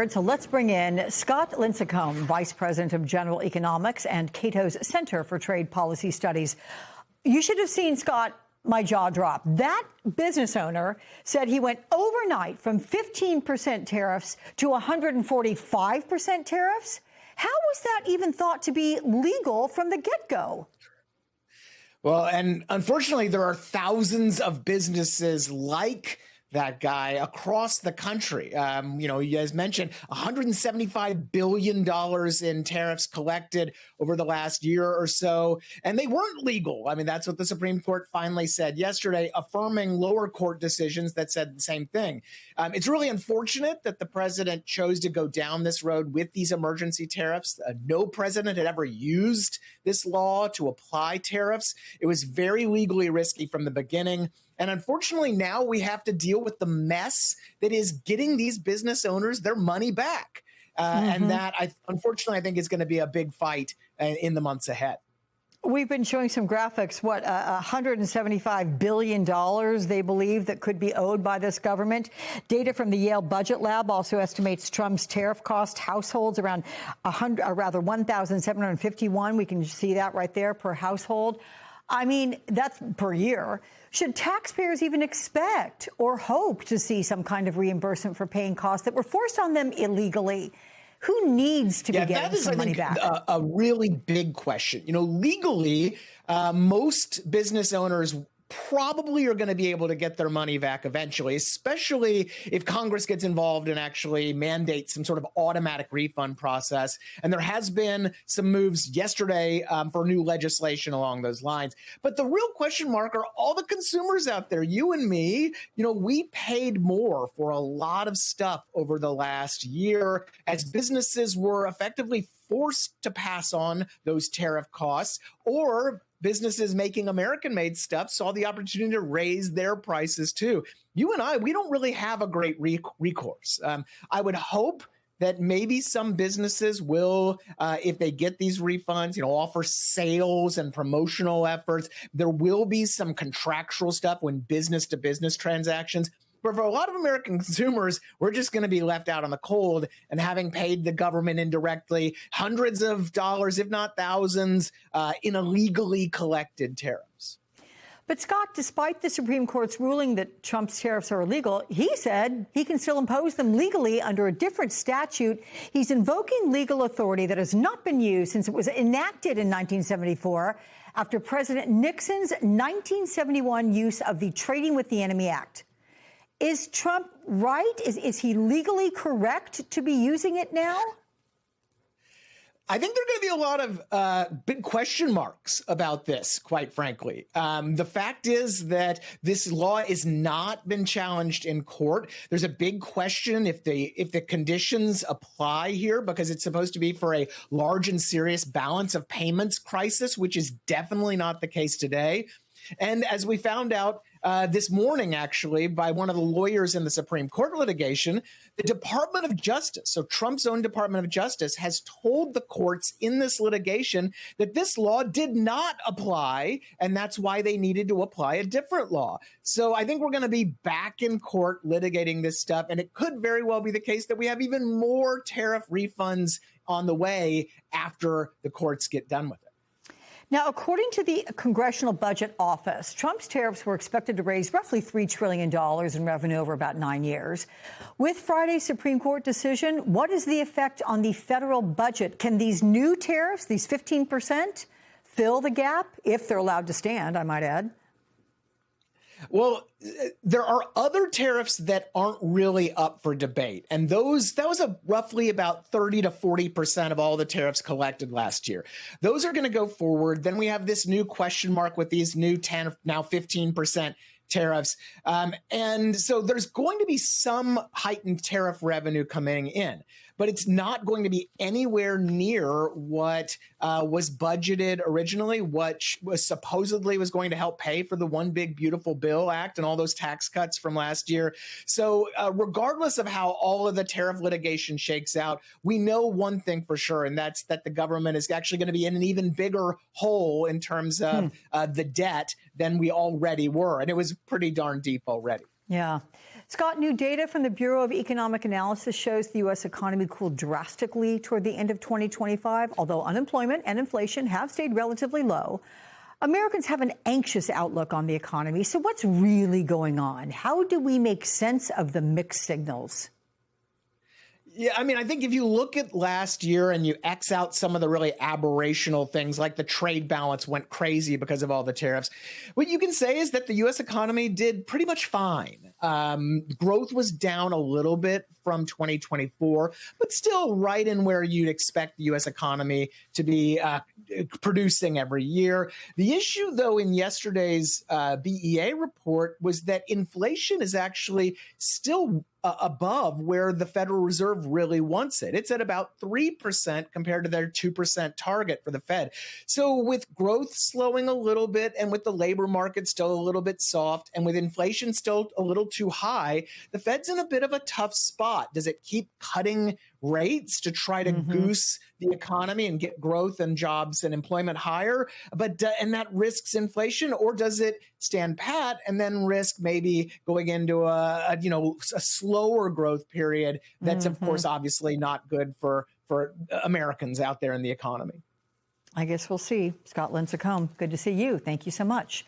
So let's bring in Scott Lincicome, Vice President of General Economics and Cato's Center for Trade Policy Studies. You should have seen, Scott, my jaw drop. That business owner said he went overnight from 15% tariffs to 145% tariffs. How was that even thought to be legal from the get-go? Well, and unfortunately, there are thousands of businesses like that guy across the country. You guys mentioned $175 billion in tariffs collected over the last year or so, and they weren't legal. I mean, that's what the Supreme Court finally said yesterday, affirming lower court decisions that said the same thing. It's really unfortunate that the president chose to go down this road with these emergency tariffs. No president had ever used this law to apply tariffs. It was very legally risky from the beginning. And unfortunately, now we have to deal with the mess that is getting these business owners their money back. And that, unfortunately, I think is going to be a big fight in the months ahead. We've been showing some graphics, $175 billion they believe that could be owed by this government. Data from the Yale Budget Lab also estimates Trump's tariff cost households around 1,751. We can see that right there per household. I mean, that's per year. Should taxpayers even expect or hope to see some kind of reimbursement for paying costs that were forced on them illegally? Who needs to be getting some money back? A really big question. Legally, most business owners probably are going to be able to get their money back eventually, especially if Congress gets involved and actually mandates some sort of automatic refund process. And there has been some moves yesterday for new legislation along those lines. But the real question mark are all the consumers out there, you and me. We paid more for a lot of stuff over the last year as businesses were effectively forced to pass on those tariff costs, or businesses making American-made stuff saw the opportunity to raise their prices too. You and I, we don't really have a great recourse. I would hope that maybe some businesses will, if they get these refunds, offer sales and promotional efforts. There will be some contractual stuff when business-to-business transactions. But for a lot of American consumers, we're just going to be left out on the cold and having paid the government indirectly hundreds of dollars, if not thousands, in illegally collected tariffs. But Scott, despite the Supreme Court's ruling that Trump's tariffs are illegal, he said he can still impose them legally under a different statute. He's invoking legal authority that has not been used since it was enacted in 1974 after President Nixon's 1971 use of the Trading with the Enemy Act. Is Trump right? Is he legally correct to be using it now? I think there are going to be a lot of big question marks about this, quite frankly. The fact is that this law has not been challenged in court. There's a big question if the conditions apply here, because it's supposed to be for a large and serious balance of payments crisis, which is definitely not the case today. And as we found out this morning, actually, by one of the lawyers in the Supreme Court litigation, the Department of Justice, so Trump's own Department of Justice, has told the courts in this litigation that this law did not apply, and that's why they needed to apply a different law. So I think we're going to be back in court litigating this stuff, and it could very well be the case that we have even more tariff refunds on the way after the courts get done with it. Now, according to the Congressional Budget Office, Trump's tariffs were expected to raise roughly $3 trillion in revenue over about 9 years. With Friday's Supreme Court decision, what is the effect on the federal budget? Can these new tariffs, these 15%, fill the gap, if they're allowed to stand, I might add? Well, there are other tariffs that aren't really up for debate. And that was roughly about 30 to 40% of all the tariffs collected last year. Those are going to go forward. Then we have this new question mark with these new 10, now 15% tariffs. And so there's going to be some heightened tariff revenue coming in, but it's not going to be anywhere near what was budgeted originally, what was supposedly was going to help pay for the One Big Beautiful Bill Act and all those tax cuts from last year. So regardless of how all of the tariff litigation shakes out, we know one thing for sure, and that's that the government is actually going to be in an even bigger hole in terms of the debt than we already were. And it was pretty darn deep already. Yeah. Scott, new data from the Bureau of Economic Analysis shows the U.S. economy cooled drastically toward the end of 2025, although unemployment and inflation have stayed relatively low. Americans have an anxious outlook on the economy. So what's really going on? How do we make sense of the mixed signals? Yeah, I mean, I think if you look at last year and you X out some of the really aberrational things like the trade balance went crazy because of all the tariffs, what you can say is that the U.S. economy did pretty much fine. Growth was down a little bit from 2024, but still right in where you'd expect the U.S. economy to be producing every year. The issue, though, in yesterday's BEA report was that inflation is actually still above where the Federal Reserve really wants it. It's at about 3% compared to their 2% target for the Fed. So with growth slowing a little bit and with the labor market still a little bit soft and with inflation still a little too high, the Fed's in a bit of a tough spot. Does it keep cutting rates to try to goose the economy and get growth and jobs and employment higher, and that risks inflation, or does it stand pat and then risk maybe going into a slower growth period that's of course obviously not good for Americans out there in the economy? I guess we'll see. Scott Lincicome, good to see you. Thank you so much.